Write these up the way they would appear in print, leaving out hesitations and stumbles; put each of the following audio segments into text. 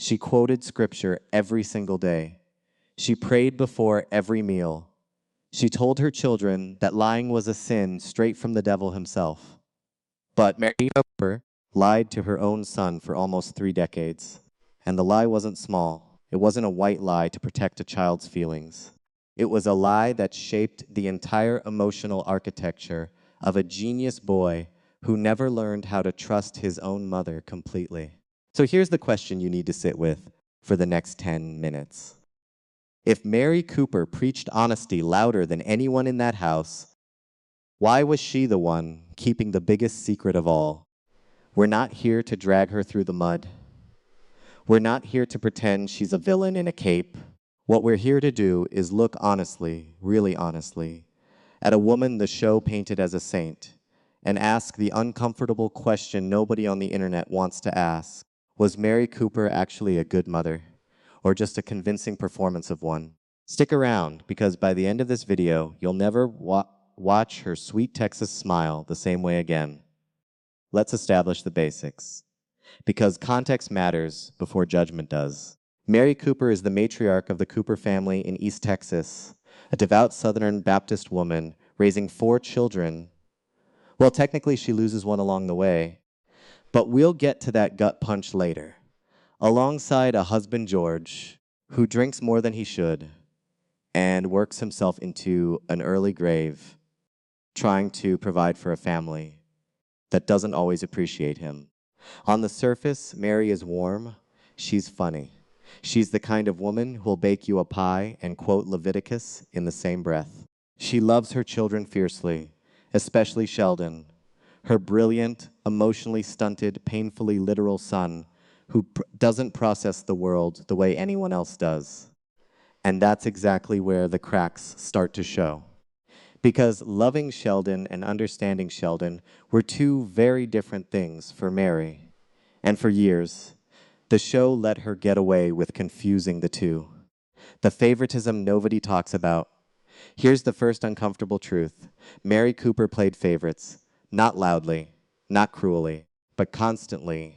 She quoted scripture every single day. She prayed before every meal. She told her children that lying was a sin straight from the devil himself. But Mary Cooper lied to her own son for almost 3 decades. And the lie wasn't small. It wasn't a white lie to protect a child's feelings. It was a lie that shaped the entire emotional architecture of a genius boy who never learned how to trust his own mother completely. So here's the question you need to sit with for the next 10 minutes. If Mary Cooper preached honesty louder than anyone in that house, why was she the one keeping the biggest secret of all? We're not here to drag her through the mud. We're not here to pretend she's a villain in a cape. What we're here to do is look honestly, really honestly, at a woman the show painted as a saint and ask the uncomfortable question nobody on the internet wants to ask. Was Mary Cooper actually a good mother, or just a convincing performance of one? Stick around, because by the end of this video, you'll never watch her sweet Texas smile the same way again. Let's establish the basics, because context matters before judgment does. Mary Cooper is the matriarch of the Cooper family in East Texas, a devout Southern Baptist woman raising 4 children. Well, technically she loses one along the way, but we'll get to that gut punch later. Alongside a husband, George, who drinks more than he should and works himself into an early grave, trying to provide for a family that doesn't always appreciate him. On the surface, Mary is warm. She's funny. She's the kind of woman who'll bake you a pie and quote Leviticus in the same breath. She loves her children fiercely, especially Sheldon, her brilliant, emotionally stunted, painfully literal son who doesn't process the world the way anyone else does. And that's exactly where the cracks start to show. Because loving Sheldon and understanding Sheldon were 2 very different things for Mary. And for years, the show let her get away with confusing the 2. The favoritism nobody talks about. Here's the first uncomfortable truth. Mary Cooper played favorites, not loudly, not cruelly, but constantly,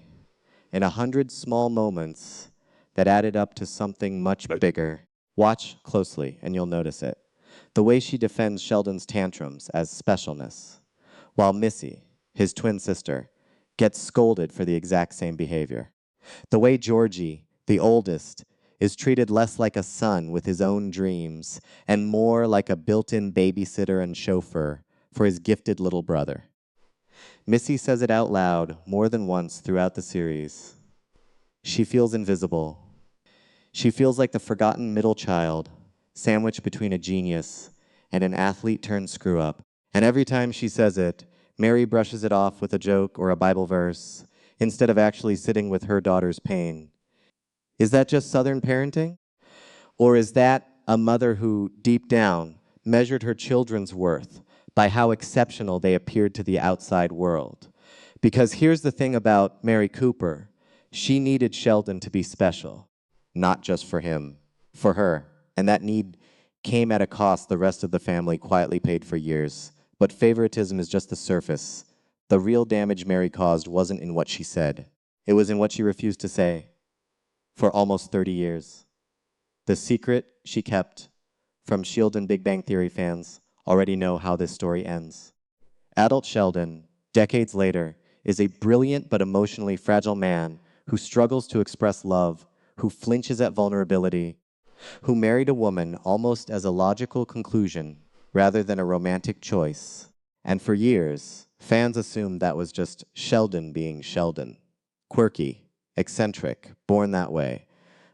in 100 small moments that added up to something much bigger. Watch closely and you'll notice it. The way she defends Sheldon's tantrums as specialness, while Missy, his twin sister, gets scolded for the exact same behavior. The way Georgie, the oldest, is treated less like a son with his own dreams and more like a built-in babysitter and chauffeur for his gifted little brother. Missy says it out loud more than once throughout the series. She feels invisible. She feels like the forgotten middle child, sandwiched between a genius and an athlete turned screw-up. And every time she says it, Mary brushes it off with a joke or a Bible verse, instead of actually sitting with her daughter's pain. Is that just Southern parenting? Or is that a mother who, deep down, measured her children's worth by how exceptional they appeared to the outside world? Because here's the thing about Mary Cooper. She needed Sheldon to be special, not just for him, for her. And that need came at a cost the rest of the family quietly paid for years. But favoritism is just the surface. The real damage Mary caused wasn't in what she said. It was in what she refused to say for almost 30 years. The secret she kept from Sheldon Big Bang Theory fans already know how this story ends. Adult Sheldon, decades later, is a brilliant but emotionally fragile man who struggles to express love, who flinches at vulnerability, who married a woman almost as a logical conclusion rather than a romantic choice. And for years, fans assumed that was just Sheldon being Sheldon. Quirky, eccentric, born that way.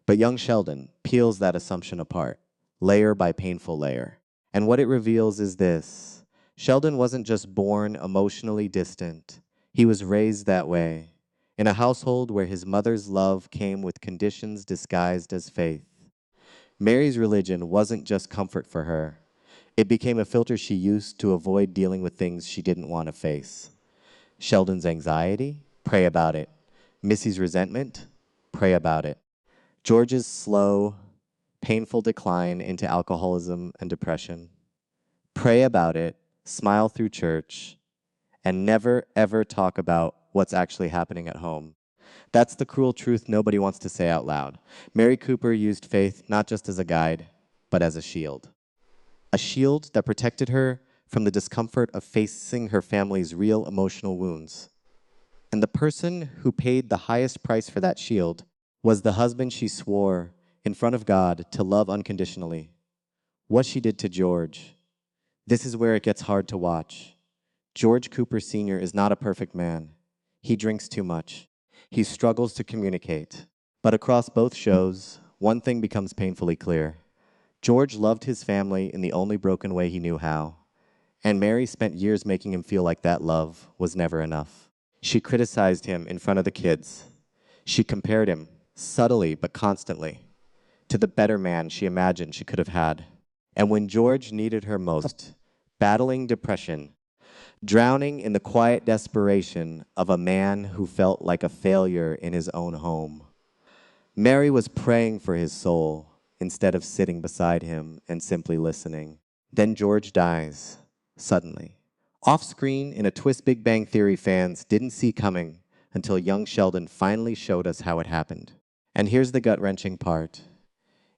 But young Sheldon peels that assumption apart, layer by painful layer. And what it reveals is this. Sheldon wasn't just born emotionally distant. He was raised that way, in a household where his mother's love came with conditions disguised as faith. Mary's religion wasn't just comfort for her. It became a filter she used to avoid dealing with things she didn't want to face. Sheldon's anxiety? Pray about it. Missy's resentment? Pray about it. George's slow, painful decline into alcoholism and depression? Pray about it, smile through church, and never, ever talk about what's actually happening at home. That's the cruel truth nobody wants to say out loud. Mary Cooper used faith not just as a guide, but as a shield. A shield that protected her from the discomfort of facing her family's real emotional wounds. And the person who paid the highest price for that shield was the husband she swore in front of God to love unconditionally. What she did to George. This is where it gets hard to watch. George Cooper Sr. is not a perfect man. He drinks too much. He struggles to communicate. But across both shows, one thing becomes painfully clear. George loved his family in the only broken way he knew how. And Mary spent years making him feel like that love was never enough. She criticized him in front of the kids. She compared him, subtly but constantly, to the better man she imagined she could have had. And when George needed her most, battling depression, drowning in the quiet desperation of a man who felt like a failure in his own home, Mary was praying for his soul instead of sitting beside him and simply listening. Then George dies, suddenly. Off-screen, in a twist Big Bang Theory fans didn't see coming until young Sheldon finally showed us how it happened. And here's the gut-wrenching part.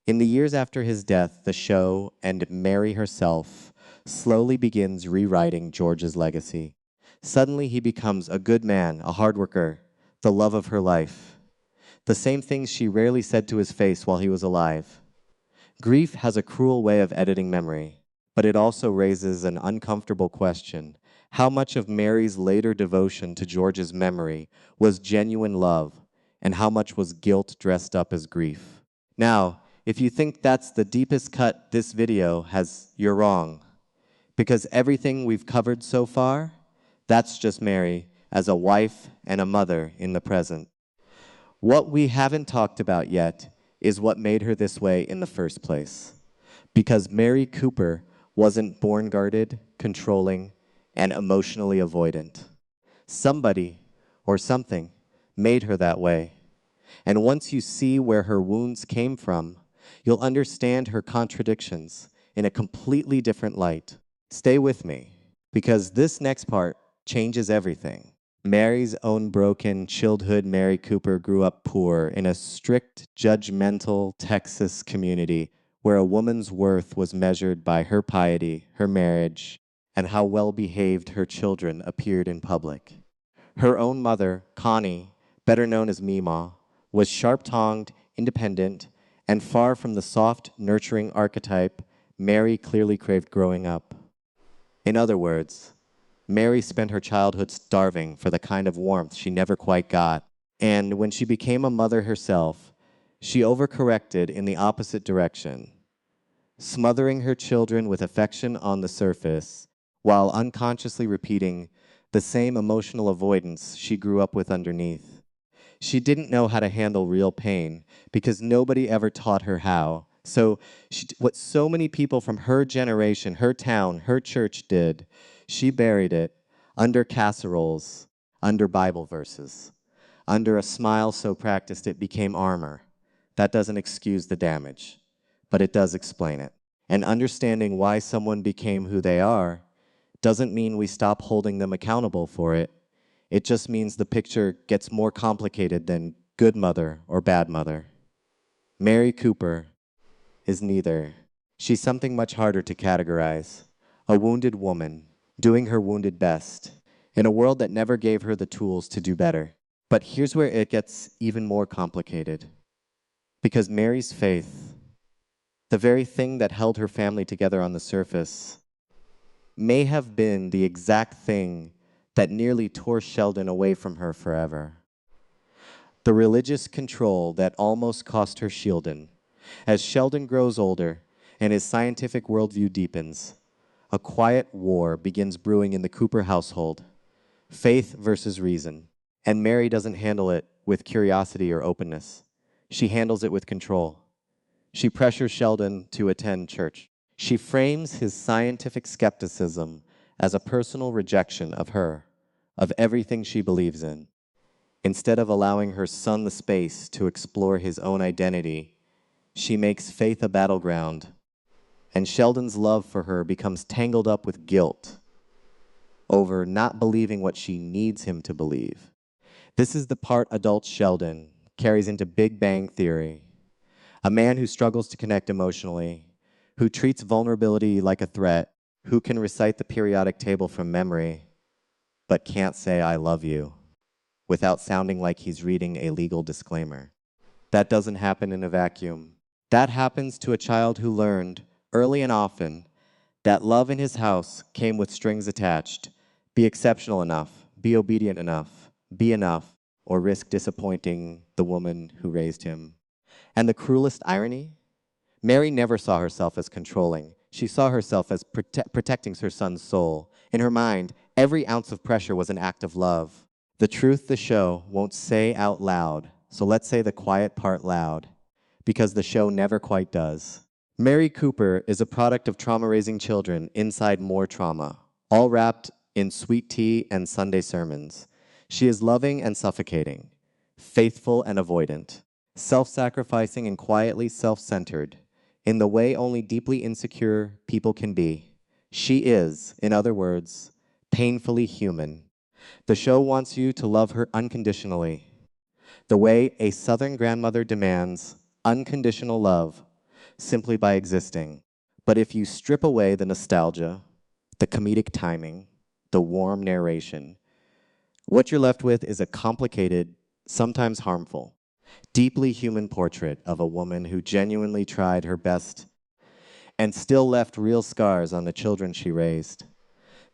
In the years after his death, the show, and Mary herself, slowly begins rewriting George's legacy. Suddenly he becomes a good man, a hard worker, the love of her life. The same things she rarely said to his face while he was alive. Grief has a cruel way of editing memory, but it also raises an uncomfortable question. How much of Mary's later devotion to George's memory was genuine love, and how much was guilt dressed up as grief? Now, if you think that's the deepest cut this video has, you're wrong. Because everything we've covered so far, that's just Mary as a wife and a mother in the present. What we haven't talked about yet is what made her this way in the first place. Because Mary Cooper wasn't born guarded, controlling, and emotionally avoidant. Somebody or something made her that way. And once you see where her wounds came from, you'll understand her contradictions in a completely different light. Stay with me, because this next part changes everything. Mary's own broken childhood. Mary Cooper grew up poor in a strict, judgmental Texas community where a woman's worth was measured by her piety, her marriage, and how well-behaved her children appeared in public. Her own mother, Connie, better known as Meemaw, was sharp-tongued, independent, and far from the soft, nurturing archetype Mary clearly craved growing up. In other words, Mary spent her childhood starving for the kind of warmth she never quite got. And when she became a mother herself, she overcorrected in the opposite direction, smothering her children with affection on the surface, while unconsciously repeating the same emotional avoidance she grew up with underneath. She didn't know how to handle real pain because nobody ever taught her how. So what so many people from her generation, her town, her church did, she buried it under casseroles, under Bible verses, under a smile so practiced it became armor. That doesn't excuse the damage, but it does explain it. And understanding why someone became who they are doesn't mean we stop holding them accountable for it. It just means the picture gets more complicated than good mother or bad mother. Mary Cooper is neither. She's something much harder to categorize. A wounded woman, doing her wounded best, in a world that never gave her the tools to do better. But here's where it gets even more complicated. Because Mary's faith, the very thing that held her family together on the surface, may have been the exact thing that nearly tore Sheldon away from her forever. The religious control that almost cost her Sheldon. As Sheldon grows older and his scientific worldview deepens, a quiet war begins brewing in the Cooper household. Faith versus reason. And Mary doesn't handle it with curiosity or openness. She handles it with control. She pressures Sheldon to attend church. She frames his scientific skepticism as a personal rejection of her, of everything she believes in. Instead of allowing her son the space to explore his own identity, she makes faith a battleground, and Sheldon's love for her becomes tangled up with guilt over not believing what she needs him to believe. This is the part adult Sheldon carries into Big Bang Theory. A man who struggles to connect emotionally, who treats vulnerability like a threat, who can recite the periodic table from memory, but can't say I love you without sounding like he's reading a legal disclaimer. That doesn't happen in a vacuum. That happens to a child who learned, early and often, that love in his house came with strings attached. Be exceptional enough, be obedient enough, be enough, or risk disappointing the woman who raised him. And the cruelest irony? Mary never saw herself as controlling. She saw herself as protecting her son's soul. In her mind, every ounce of pressure was an act of love. The truth the show won't say out loud, so let's say the quiet part loud, because the show never quite does. Mary Cooper is a product of trauma-raising children inside more trauma, all wrapped in sweet tea and Sunday sermons. She is loving and suffocating, faithful and avoidant, self-sacrificing and quietly self-centered, in the way only deeply insecure people can be. She is, in other words, painfully human. The show wants you to love her unconditionally, the way a Southern grandmother demands unconditional love simply by existing. But if you strip away the nostalgia, the comedic timing, the warm narration, what you're left with is a complicated, sometimes harmful, deeply human portrait of a woman who genuinely tried her best and still left real scars on the children she raised.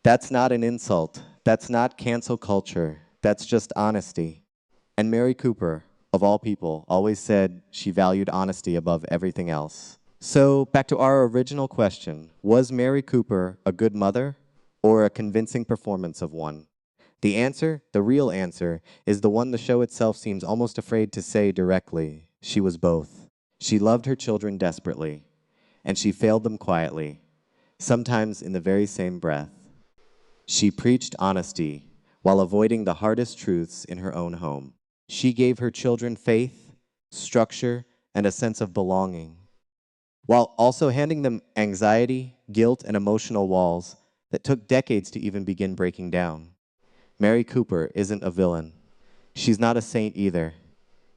That's not an insult. That's not cancel culture. That's just honesty. And Mary Cooper, of all people, always said she valued honesty above everything else. So back to our original question, was Mary Cooper a good mother or a convincing performance of one? The answer, the real answer, is the one the show itself seems almost afraid to say directly. She was both. She loved her children desperately, and she failed them quietly, sometimes in the very same breath. She preached honesty while avoiding the hardest truths in her own home. She gave her children faith, structure, and a sense of belonging, while also handing them anxiety, guilt, and emotional walls that took decades to even begin breaking down. Mary Cooper isn't a villain. She's not a saint either.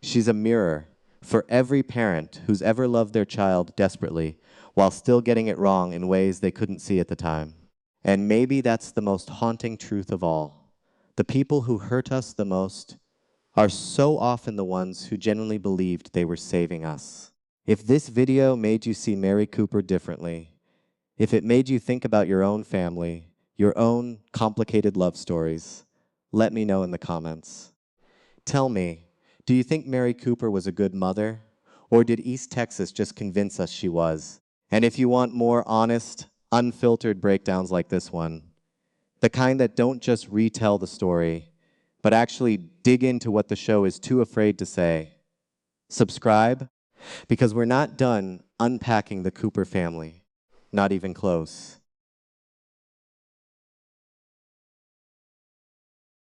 She's a mirror for every parent who's ever loved their child desperately while still getting it wrong in ways they couldn't see at the time. And maybe that's the most haunting truth of all. The people who hurt us the most are so often the ones who genuinely believed they were saving us. If this video made you see Mary Cooper differently, if it made you think about your own family, your own complicated love stories, let me know in the comments. Tell me, do you think Mary Cooper was a good mother, or did East Texas just convince us she was? And if you want more honest, unfiltered breakdowns like this one, the kind that don't just retell the story, but actually dig into what the show is too afraid to say, subscribe, because we're not done unpacking the Cooper family, not even close.